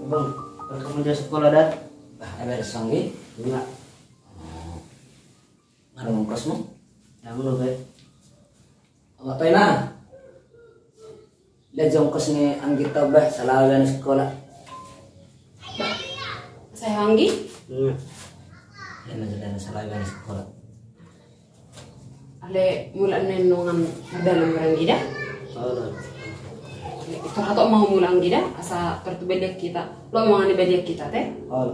Bang, kamu di sekolah dah? Ada sanggi? Enggak. Ada ngkosmu? Ya belum be. Ngapain na? Lihat jongkos ni Anggita bah salah di sekolah. Saya Anggi. Yan na salah di sekolah. Ale mula nenongan dalam barang gida. Oh, Itu atau mau mulang gida asa tertubelek kita. Lo mau ngani beliak kita teh? oh.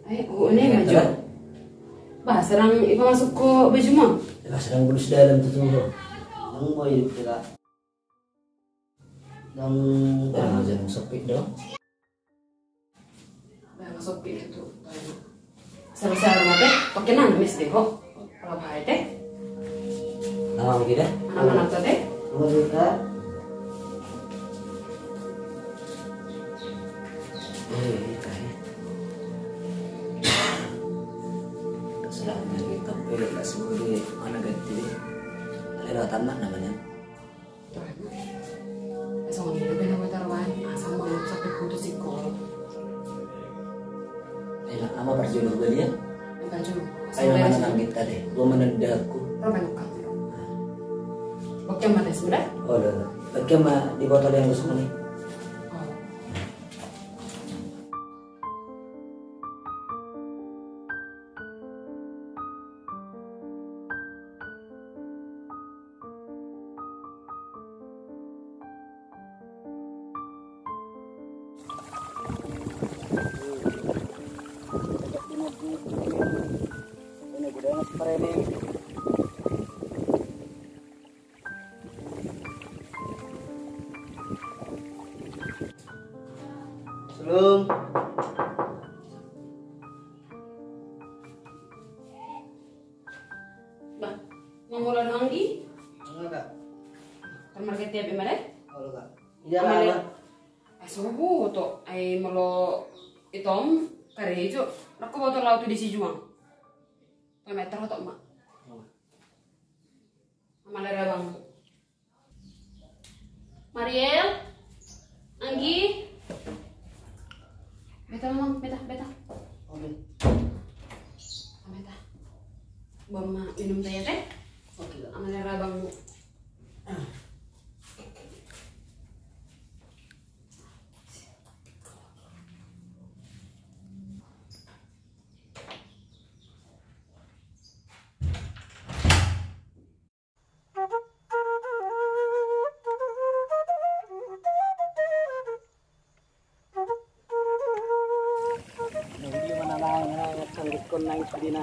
Ini maju. Bah, serang ipa masuk ke baju mo. Teka sedang bulus dalam tutubo. Yang mau itu tidak. Yang Jangan jangan sepi dong. Bah, masuk ke itu. Selesai rumah teh, pakai nang mis deh kok. Kalau bahaya teh, Nama kita? anak-anak teh. kamu juga. Selama kita pilih lah sebagai mana ganti. Ada tamat namanya. Asal ini lebih nak taruhan, asal mau sampai putus sekolah. Enak nama berjuang juga dia. Baju. Ayo mana nang kita deh. Gua menendakku. Berapa nak? Oke mana sebenarnya? Oh, dah. Bagaimana di botol yang kosong nih? Ini budaya seperti ini. Belum. Bah, mengulang Anggi, Enggak. kamar kita tiap mana? Oh, enggak. Iya lah. Asuhu to, ay malo itom karejo. Naku botol laut di si juang. Meter to mak. Amalera bang. Mariel, Anggi. Beta mamang, beta. Oke. Beta. Bom minum teh teh. Oke. Amalera bang. Hindi man lang sanggit ko na yung sabi na.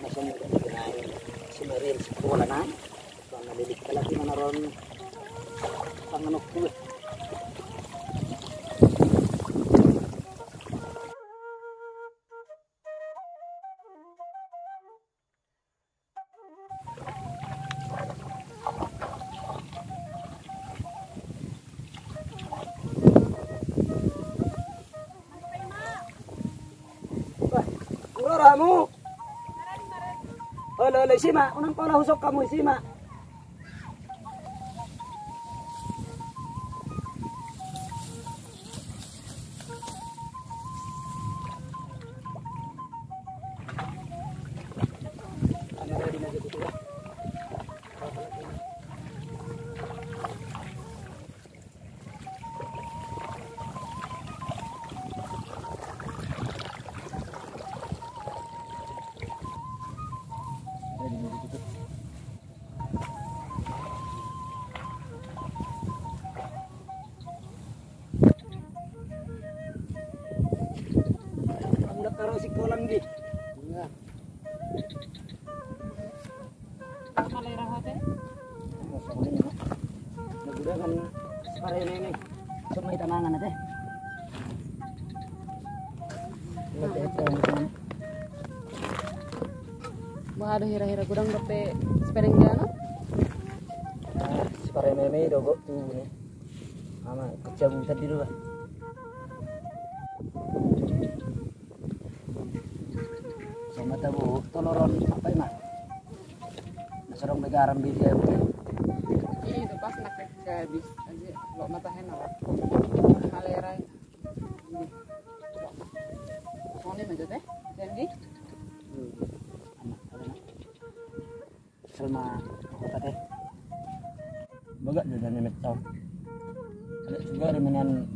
Masamit ko na si Mariel sa kuwala na. So nalilig ka lagi na naroon panganok ko. Kamu. Ole sima, unang pala husok kamu sima. Taruh si kolam di. Iya. Amalera hotel. Naguda kan para ini sumay tanangan natin. Mga ada hira-hira gudang dape sepereng jana. Si para ini dogo tuh nih. Ama kecam tadi dulu. Sama tabu to noron apa ini nasorong begaram video Itu pas nak habis aja lo mata henna malerai. Soalnya macam teh, jadi selma kota teh baga juga nemet tau ada juga remenan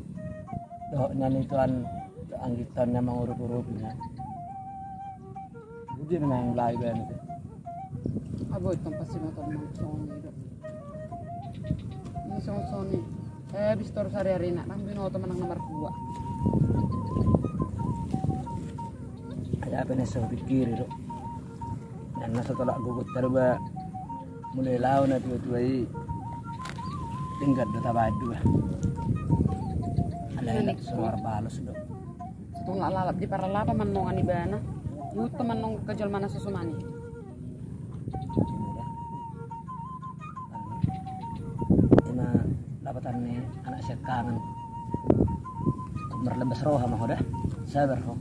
dohnya ituan anggitannya mau urut-urutnya jadi menang lagi kan itu abo itu pasti motor Sony itu. Ini Sony. Habis terus hari-hari nak nambah auto menang nomor 2. ada apa nih saya pikir itu dan setelah gugut terba mulai lawan itu tuai tingkat data badu ada suara balas dong Tung lalap di para lapa manongan ibana. Yut manong kejal mana susumani. ina dapatan nih anak saya kangen merlebas roh sama hoda sabar ho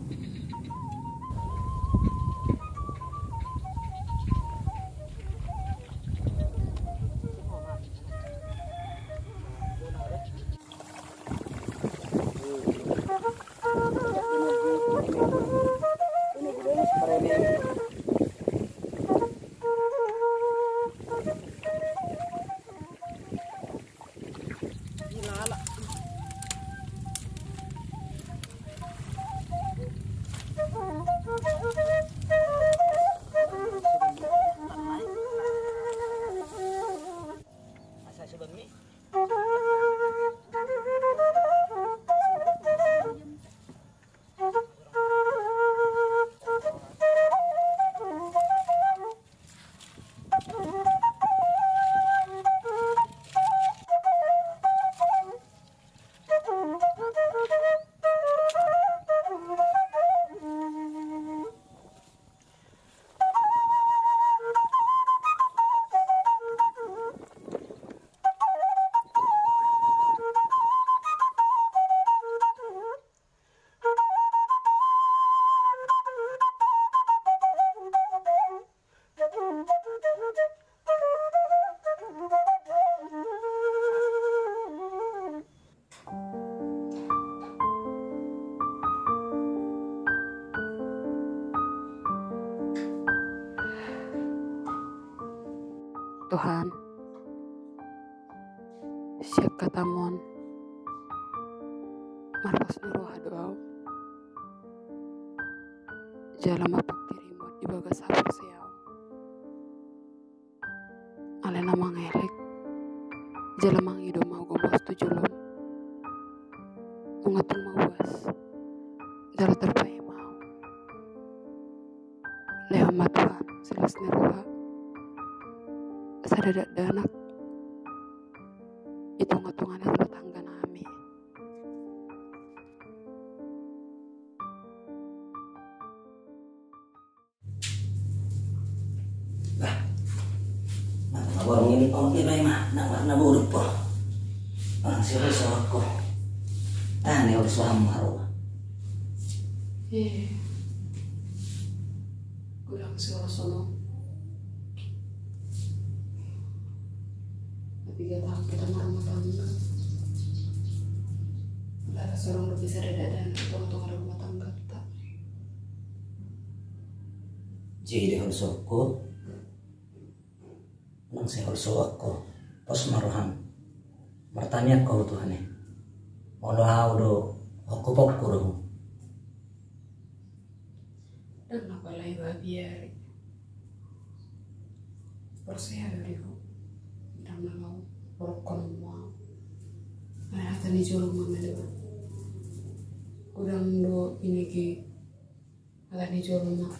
Tuhan, siap katamon, marpas nuruh doa, jalan mapak dirimu di bagas sabar siau, alena mangelek, jalan mangido mau gomos tujulum, ungatung mawas, jalan terbaik mau, lehama Tuhan, silas niruha, sadadak danak hitung-hitungannya rumah tangga nami warung ini oke baik mah nak warna buruk po orang siapa aku aneh udah suam haru kurang sono 3 tahun kita merumah tangga ada seorang lebih sadar dan untung rumah tangga tak jadi harus aku nang saya harus aku pas maruhan bertanya kau Tuhan nih mau do aku pokok dan apa lagi biar perseha dariku dan mau porokon mau ayah tadi jolong mama dewa udang do ini ki ada di jolong mah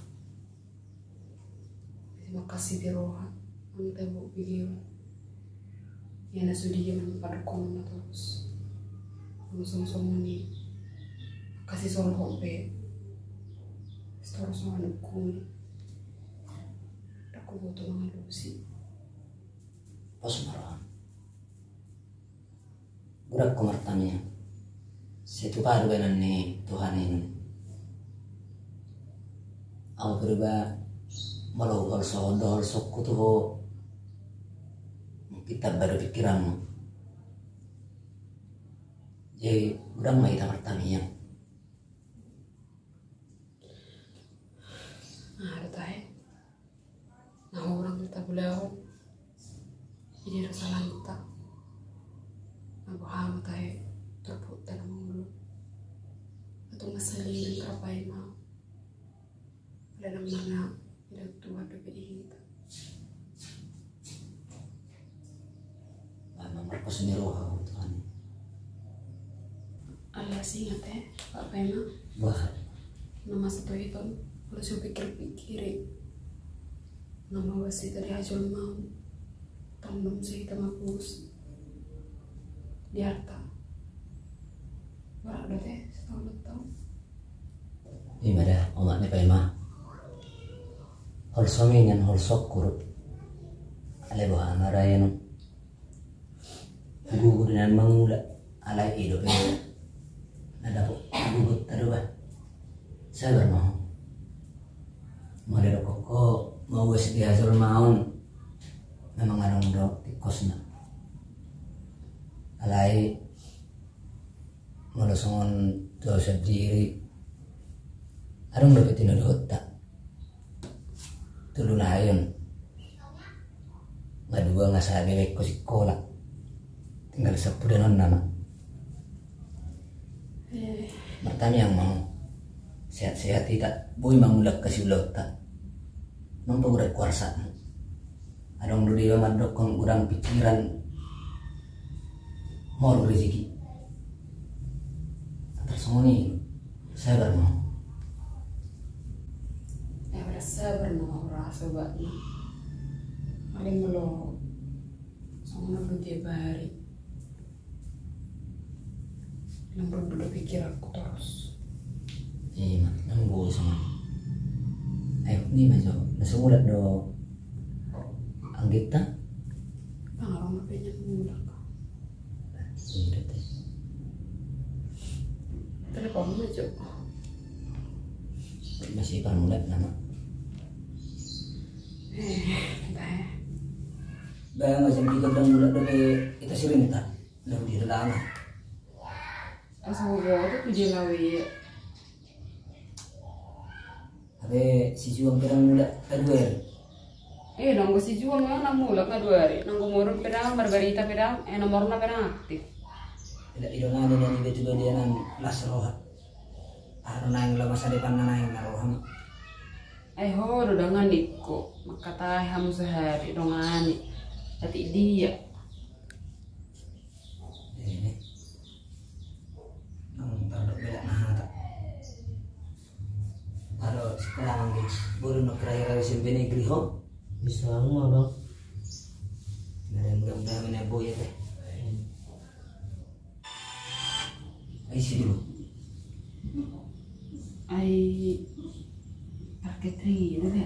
terima kasih di roha ante bu video yang sudi jaman pada konon terus langsung nih kasih soal hope terus sama dukung aku butuh mengalusi pas maruhan budak kumartanya situ baru benan nih Tuhan ini aku berubah malu hal sokku tuh kita baru pikiran jadi udah mai tamar tamiya ada tahe nah orang kita belawan jadi rasa langita aku ham tahe terput dalam mulu atau masalin kapai mau dalam mana tidak tua diberi kita Marco sendiri roh Tuhan alias ingat Pak Pema wah nama satu itu kalau saya pikir-pikir nama wasi tadi hajul mau tandem saya kita mapus di harta berada setahun tahun ini ada omaknya Pak Emah hal suaminya hal sokur ale bawa marayan gugur dengan mangula alai hidup ini ada gugur terubah saya bermau mau dari koko mau wes dihasil maun memang ada dok di kosna alai mau songon dosa diri ada dapat ini dota tulu lain nggak dua nggak sabi ko sekolah tinggal 10 dan nama bertanya yang mau sehat-sehat tidak boy mangulak kasih lota mampu udah kuarsa ada dulu dia mandokong kurang pikiran mau rezeki terus ini saya bermau sabar no rasa banget paling melo sama dia bari lembur dulu pikir aku terus iya nanggu sama ayo nih mas nasi muda do anggita pengaruh mapenya muda iya teh telepon aja masih permuda nama bayang macam kita dan muda dari kita sering tak dan di dalam asal gua tuh dia lawi tapi si juang perang muda kedua nunggu si juang mana mulak kedua hari nunggu murun pedang margarita pedang nomornya pedang aktif tidak idona ada yang betul dia nan las roha harus naik lah masa depan naik naroham ho dodangan diko makata ham sehari dongani tapi dia ini nang taruh beda nah tak taruh sekarang lagi baru nak kira-kira sembene griho bisa nggak dong nggak ada mudah-mudahan menebo ya teh isi dulu parketri itu ya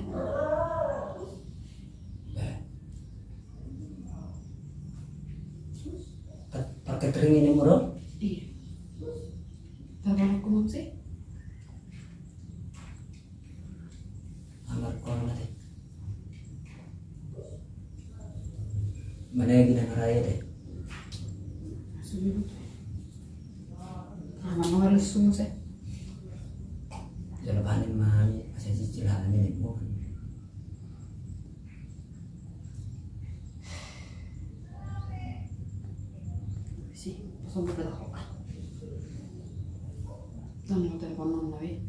pakai kering ini murah iya tapi aku mau sih amar kono teh mana yang gina raya teh sudah mau harus semua sih jalan panen mami masih cicil hal ini bu sih sampai pada kok dan mau telepon non lagi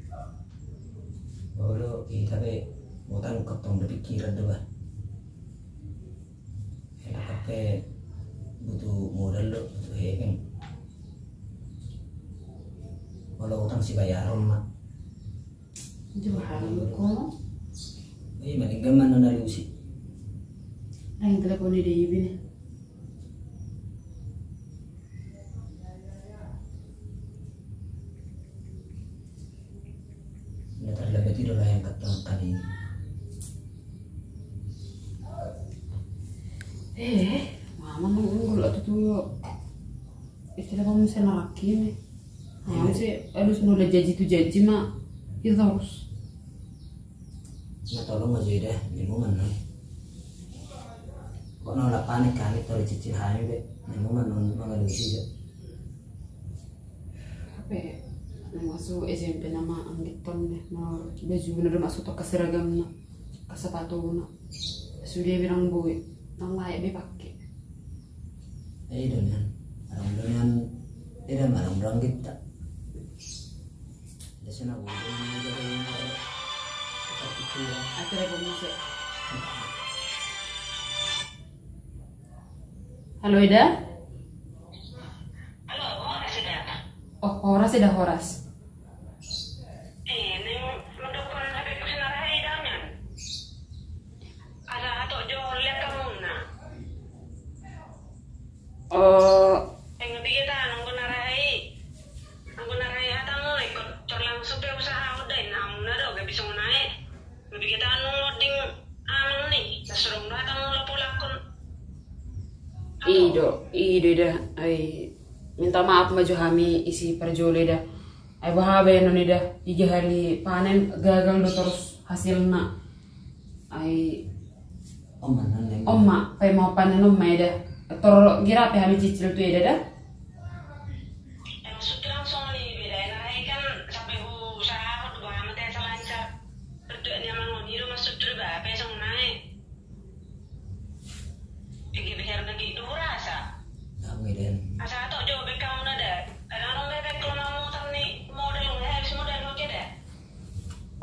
baru kita be bukan ketong berpikiran tuh bah enak apa butuh modal lo butuh hekeng kalau utang si bayaran mah jualan kok mending gaman nona lusi yang telepon di ibu nih udah terlebih tidur lah yang ketong kali ini mama nunggu lah tuh istilah kamu bisa narakin nih sih harus mulai janji tuh janji mah itu harus Nga tolong aja deh, lingkungan nih. Kok nolak panik kan itu cicil hanya be, lingkungan nggak sih ya. Apa ya? Masuk SMP nama Anggiton deh, mau baju bener masuk ke seragam na, ke sepatu na. Sudah bilang boy, nang layak dia pakai. Dengan orang-orang tidak orang-orang kita. Ada sana boleh dari itu ya. Akhirnya gue masuk. Halo Ida. Halo, Horas sudah. Oh Horas Ida Horas. Ini mendukung habis kesenarai hidangnya. Ada atau jual lihat kamu nak. Oh Yang kita nunggu narai hatamu ikut corlang supaya usaha udah namun ada gak bisa naik. Tapi kita nungoding amang nih, seserong hatamu lapulakun. Ido Ida. Ay minta maaf maju kami isi perjole dah. Ay bahabe non ida. Igi hari panen gagal do terus hasilna. Ay Mana nih? Oma, pay mau panen om ida. Tor gira pe kami cicil tu ida dah. Maksud langsung nih beda narai kan sampai usaha udah banget ya lancar. Berdoanya mangun hidup maksud terba apa yang naik. Pergi biar lagi itu rasa. Kami dan Asa atau jawab kamu nada. Ada orang bebek kalau mau tani model habis model oke deh.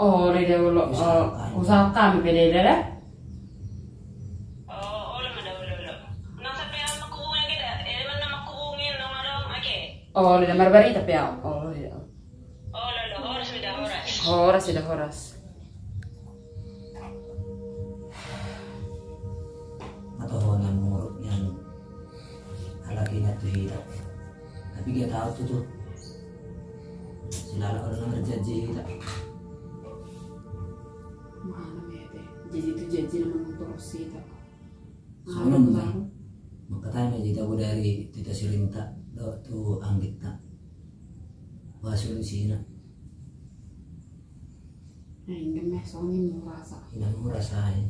Oh ida ulo usaha kami pe ida dah. Oh, oleh mana ulo. Nang sampai aku hubungin kita. Mana aku hubungin dong oke. Oh ida marbari tapi ya. Oh ida. Oh lolo harus sudah horas. Horas Ida Horas. atau hanya mengurut yang halakinya tuh hidup. Tapi dia tahu tuh selalu orang berjanji hidup. Mana mete. Jadi itu janji nama terus itu. Soalnya maka tanya jika dari tidak silinta tuh anggit tak solusinya. Ingin meh soalnya mau rasa. Tidak mau rasain.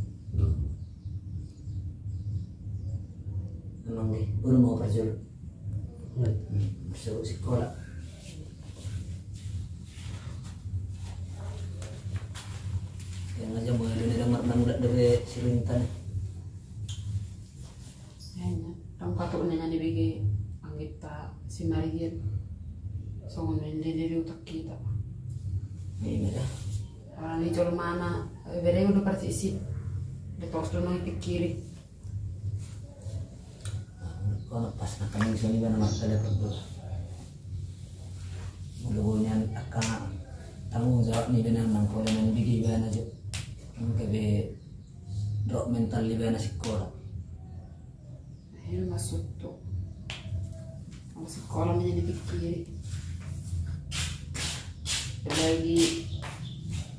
Memang deh, baru mau perjul. Masuk sekolah. Yang aja mau ada dengar udah dari silintan. Kayaknya orang patut nanya di BG Anggita si Marian. Soalnya dari utak kita. Ini dah. Orang di jual mana? Beda udah partisip. Detos dulu pikiri. Kalau pas nak kami sini kan nama saya berdua. Mulanya akan tanggung jawab ni dengan mangkol dengan bigi bahan aja. Mungkin be drop mental di bahan sekolah. Ini masuk tuh. Kalau sekolah menjadi pikiri. Lagi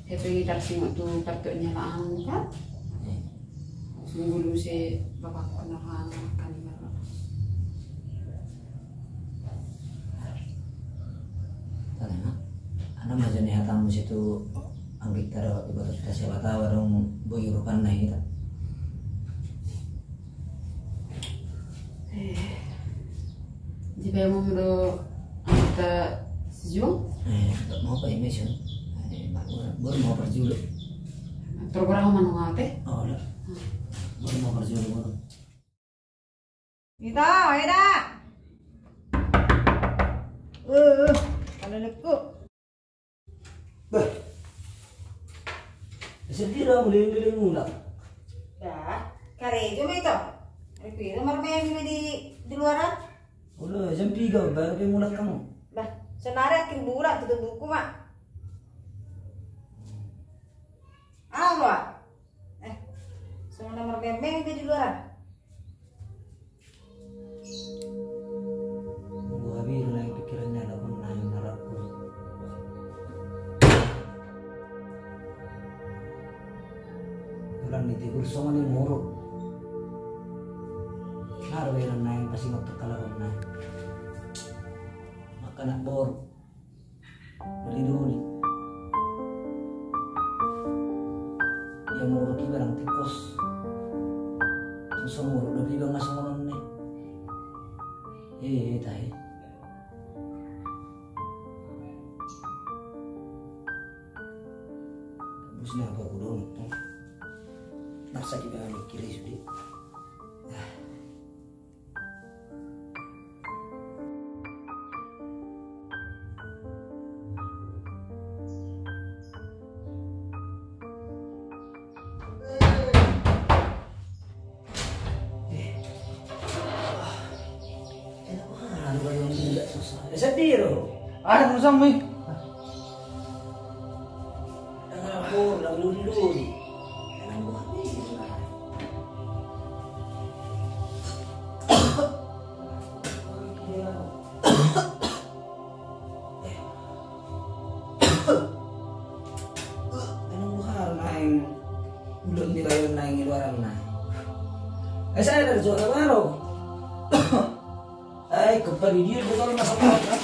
itu kita tengok tuh kartunya lah kan. Dulu si bapak kenalan kan gitu. Tanya, anak macam ni hatamu situ anggit taro ibarat kita siapa tahu orang boyurukan naik kita. Jika mau kita sejuk, Tak mau apa ini sih? Baru mau perjulu. terberapa mana ngate? Oh dah. Baru mau perjulu baru. Ito, Eda. Kaluluk. Bah. Sedih lah muling-muling mula. Dah, karejo mo ito. Ay, pero marami di luaran. Udah jam 3 baru dia mulai kamu. Bah, senare akin bulan tutup buku mak. Apa? Semua marami di luaran. Gua habis lagi pikirannya ada pun naik naraku. Orang ditegur sama ni muruk. Haru yang naik pasti nggak terkalah naik. Maka nak bor. Beli dulu. sumur udah bibang na sumuron ni. Tayo. Tapos na ba ko doon ito? Nasa kita ni kiri sudi. Sedih Ada mo sa mo eh. ako, naglulun. Alam mo kami. Anong buhar na yung ulun nila yun na yung iluaran na? Ay, saya dari suara baru. Ay, kepala dia bukan masalah.